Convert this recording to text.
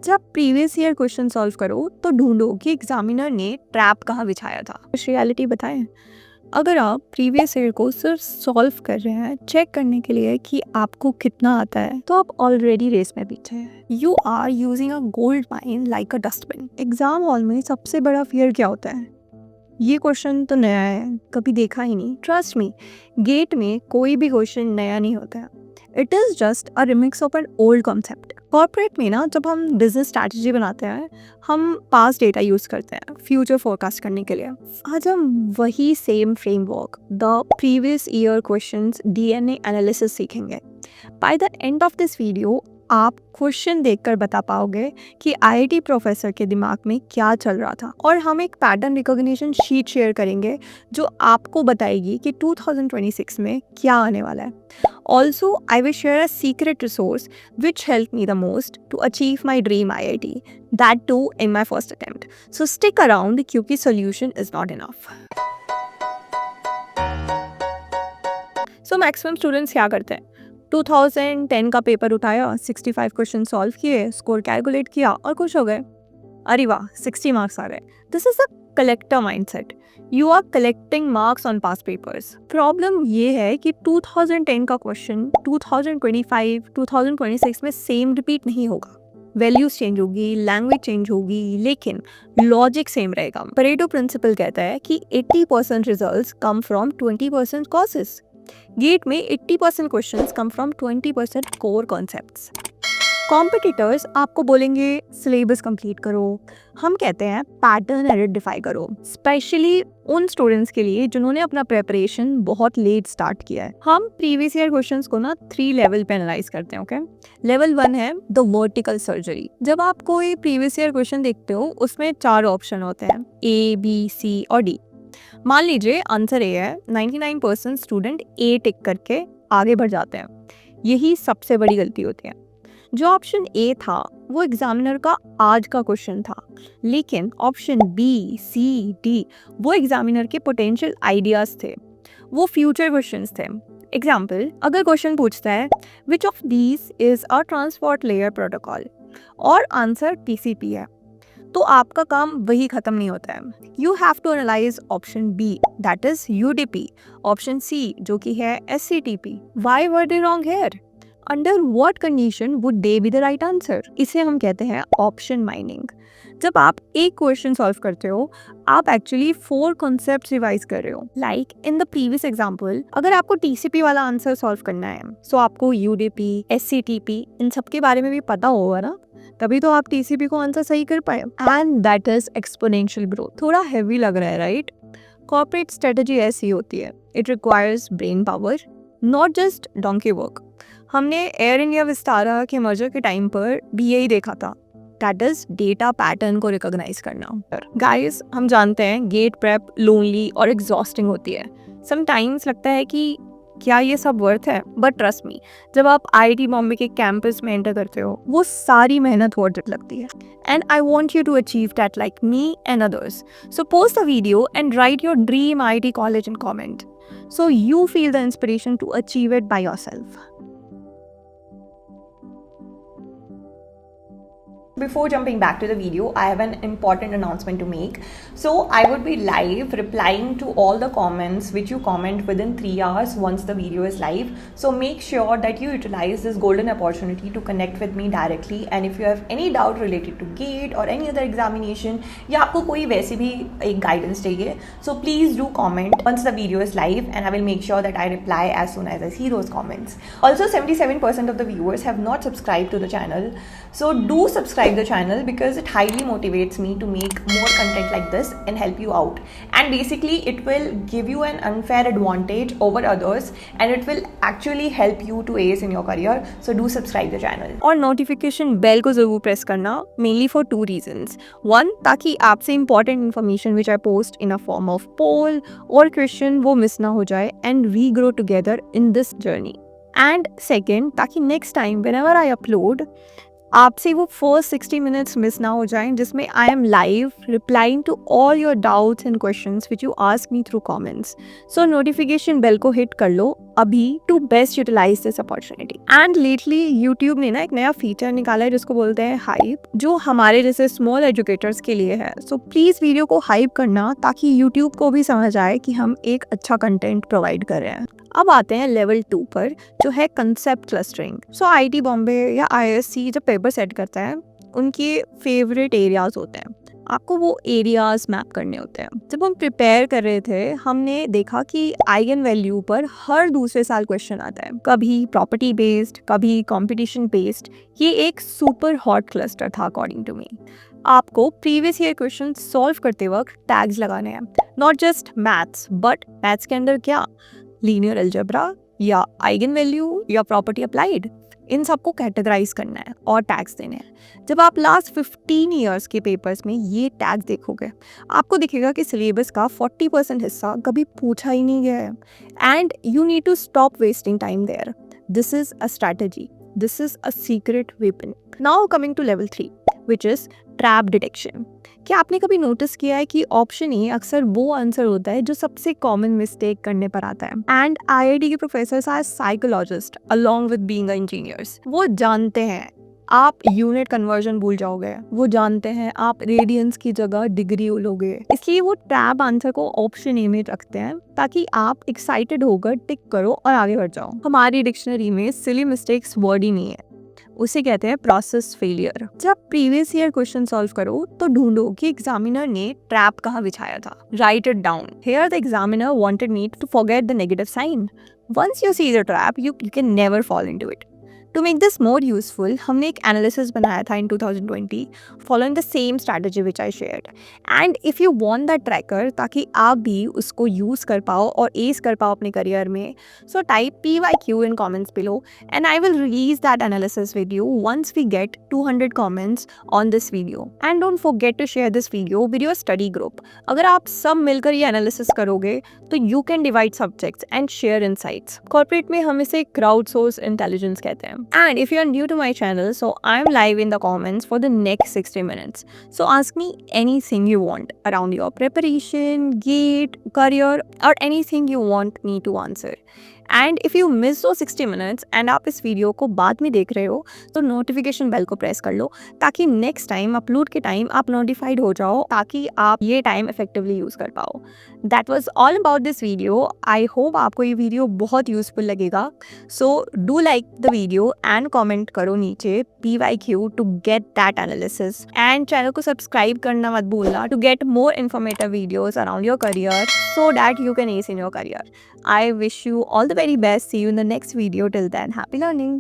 जब previous year question solve करो तो ढूंढो कि एग्जामिनर ने ट्रैप कहाँ बिछाया था। रियलिटी बताएं, अगर आप प्रीवियस ईयर को सिर्फ सॉल्व कर रहे हैं चेक करने के लिए कि आपको कितना आता है, तो आप ऑलरेडी रेस में पीछे हैं। You are using a gold mine like a dustbin. Exam hall में सबसे बड़ा फियर क्या होता है? ये क्वेश्चन तो नया है, कभी देखा ही नहीं। ट्रस्ट मी, गेट में कोई भी क्वेश्चन नया नहीं होता है। It is just a remix of an old concept. Corporate में ना, जब हम बिजनेस स्ट्रैटेजी बनाते हैं, हम पास्ट डेटा यूज़ करते हैं फ्यूचर फोरकास्ट करने के लिए। आज हम वही same framework, the previous year questions DNA analysis सीखेंगे। By the end of this video आप क्वेश्चन देखकर बता पाओगे कि आईआईटी प्रोफेसर के दिमाग में क्या चल रहा था। और हम एक पैटर्न रिकॉग्निशन शीट शेयर करेंगे जो आपको बताएगी कि 2026 में क्या आने वाला है। Also I will share a secret resource which help me the most to achieve my dream IIT, that too in my first attempt. So stick around, क्योंकि solution is not enough. So maximum students क्या करते हैं? 2010 का paper उठाया, 65 question solve किए, score calculate किया और खुश हो गए। अरे वाह, 60 मार्क्स आ गए। This is a collector mindset. You are collecting marks on past papers. Problem ये है कि 2010 का क्वेश्चन 2025, 2026 में सेम रिपीट नहीं होगा। वैल्यूज चेंज होगी, लैंग्वेज चेंज होगी, लेकिन लॉजिक सेम रहेगा। परेटो प्रिंसिपल कहता है कि 80% results come from 20% causes. GATE में 80% questions come from 20% core concepts. Competitors आपको बोलेंगे सिलेबस कंप्लीट करो, हम कहते हैं पैटर्न आइडेंटिफाई करो, स्पेशली उन स्टूडेंट्स के लिए जिन्होंने अपना प्रिपरेशन बहुत लेट स्टार्ट किया है। हम प्रीवियस ईयर क्वेश्चंस को ना 3 लेवल पे एनालाइज करते हैं। ओके, लेवल 1 है द वर्टिकल सर्जरी। जब आप कोई प्रीवियस ईयर क्वेश्चन देखते हो, उसमें 4 ऑप्शन होते हैं, A, B, C और D। मान लीजिए आंसर ए है, 99% स्टूडेंट ए टिक करके आगे बढ़ जाते हैं। यही सबसे बड़ी गलती होती है। जो ऑप्शन ए था वो एग्जामिनर का आज का क्वेश्चन था, लेकिन ऑप्शन बी, सी, डी वो एग्जामिनर के पोटेंशियल आइडियाज थे, वो फ्यूचर क्वेश्चंस थे। एग्जाम्पल, अगर क्वेश्चन पूछता है which of these is a transport layer protocol और आंसर TCP है, तो आपका काम वही खत्म नहीं होता है। You have to analyse option B, that is UDP, option C जो कि है SCTP। Why were they wrong here? Under what condition would they be the right answer? इसे हम कहते हैं ऑप्शन माइनिंग। जब आप एक क्वेश्चन सॉल्व करते हो, आप एक्चुअली 4 कॉन्सेप्ट्स रिवाइज कर रहे हो। Like in the previous example, अगर आपको TCP वाला आंसर सॉल्व करना है, सो आपको UDP, SCTP इन सब के बारे में भी पता होगा ना, तभी तो आप TCP को आंसर सही कर पाए। And that is exponential growth. थोड़ा हैवी लग रहा है, राइट? कॉर्पोरेट स्ट्रेटजी ऐसी होती है, it requires brain power, not just donkey work. हमने एयर इंडिया विस्तारा के मर्जर के टाइम पर भी यही देखा था, दैट इज डेटा पैटर्न को रिकॉग्नाइज करना। गाइस, हम जानते हैं गेट प्रेप लोनली और एग्जॉस्टिंग होती है। समटाइम्स लगता है कि क्या ये सब वर्थ है, बट ट्रस्ट मी, जब आप IIT बॉम्बे के कैंपस में एंटर करते हो, वो सारी मेहनत वर्थ इट लगती है। And I want you to achieve that like me and others. So post the video and write your dream IIT college in comment, so you feel the inspiration to achieve it by yourself. Before jumping back to the video, I have an important announcement to make. So I would be live replying to all the comments which you comment within 3 hours once the video is live. So make sure that you utilize this golden opportunity to connect with me directly. And if you have any doubt related to GATE or any other examination, या आपको कोई वैसे भी एक guidance चाहिए, so please do comment once the video is live, and I will make sure that I reply as soon as I see those comments. Also, 77% of the viewers have not subscribed to the channel, so do subscribe the channel because it highly motivates me to make more content like this and help you out. And basically it will give you an unfair advantage over others, and it will actually help you to ace in your career. So do subscribe the channel. और notification bell को जरूर press करना, mainly for 2 reasons. 1, ताकि आपसे important information which I post in a form of poll और question वो miss ना हो जाए, and we grow together in this journey. And second, ताकि next time whenever I upload, आपसे वो फर्स्ट 60 मिनट्स मिस ना हो जाएं, जिसमें I am live replying to all your doubts and questions which you ask me through comments. So notification bell को hit कर लो अभी to best utilise this opportunity. And lately YouTube ने ना एक नया फीचर निकाला है जिसको बोलते हैं हाइप, जो हमारे जैसे स्मॉल एजुकेटर्स के लिए है। सो प्लीज वीडियो को हाइप करना ताकि यूट्यूब को भी समझ आए कि हम एक अच्छा कंटेंट प्रोवाइड कर रहे हैं। अब आते हैं लेवल 2 पर, जो है कंसेप्ट क्लस्टरिंग। सो आईआईटी बॉम्बे या आईआईएससी जब पेपर सेट करता है, उनके फेवरेट एरियाज होते हैं, आपको वो एरियाज मैप करने होते हैं। जब हम प्रिपेयर कर रहे थे, हमने देखा कि आइगन वैल्यू पर हर दूसरे साल क्वेश्चन आता है, कभी प्रॉपर्टी बेस्ड, कभी कंपटीशन बेस्ड। ये एक सुपर हॉट क्लस्टर था अकॉर्डिंग टू मी। आपको प्रीवियस ईयर क्वेश्चन सॉल्व करते वक्त टैग्स लगाने हैं, not just maths, but maths के अंदर क्या, लीनियर अलजेब्रा या आइगन वैल्यू या प्रॉपर्टी अप्लाइड, इन सबको कैटेगराइज करना है और टैग्स देने हैं। जब आप लास्ट 15 ईयर्स के पेपर्स में ये टैग्स देखोगे, आपको दिखेगा कि सिलेबस का 40% हिस्सा कभी पूछा ही नहीं गया है। And you need to stop wasting time there. This is a strategy, this is a secret weapon. Now coming to level 3, which is trap detection. क्या आपने कभी नोटिस किया है कि ऑप्शन ए अक्सर वो आंसर होता है जो सबसे कॉमन मिस्टेक करने पर आता है। एंड आईआईटी के professors are psychologist along with being engineers. वो जानते हैं आप यूनिट कन्वर्जन भूल जाओगे, वो जानते हैं आप रेडियंस की जगह डिग्री लोगे, इसलिए वो ट्रैप आंसर को ऑप्शन ए में रखते हैं ताकि आप एक्साइटेड होकर टिक करो और आगे बढ़ जाओ। हमारी डिक्शनरी में सिली मिस्टेक्स वर्ड ही नहीं है, उसे कहते हैं प्रोसेस फेलियर। जब प्रीवियस ईयर क्वेश्चन सॉल्व करो तो ढूंढो कि एग्जामिनर ने ट्रैप कहाँ बिछाया था। Write it down. Here the examiner wanted me to forget the negative sign. Once you see the trap, you can never fall into it. To make this more useful, हमने एक analysis बनाया था in 2020 following the same strategy which I shared. And if you want that tracker ताकि आप भी उसको use कर पाओ और एस कर पाओ अपने करियर में, so type PYQ in comments below and I will release that analysis with you once we get 200 comments on this video. And don't forget to share this video with your study group. अगर आप सब मिलकर ये analysis करोगे तो you can divide subjects and share insights. Corporate में हम इसे crowdsource intelligence कहते हैं. And if you are new to my channel, so I'm live in the comments for the next 60 minutes. So ask me anything you want around your preparation, GATE, career, or anything you want me to answer. And if you miss दो 60 minutes and आप इस video को बाद में देख रहे हो तो नोटिफिकेशन बेल को प्रेस कर लो ताकि नेक्स्ट टाइम अपलोड के टाइम आप नोटिफाइड हो जाओ, ताकि आप ये टाइम इफेक्टिवली यूज़ कर पाओ। That was all about this video. I hope आपको ये वीडियो बहुत यूजफुल लगेगा। So do like the video and comment करो नीचे PYQ to get that analysis, and channel को सब्सक्राइब करना मत भूलना to get more informative videos around your career so that you can ace in your career. I wish you all the very best. See you in the next video. Till then, happy learning.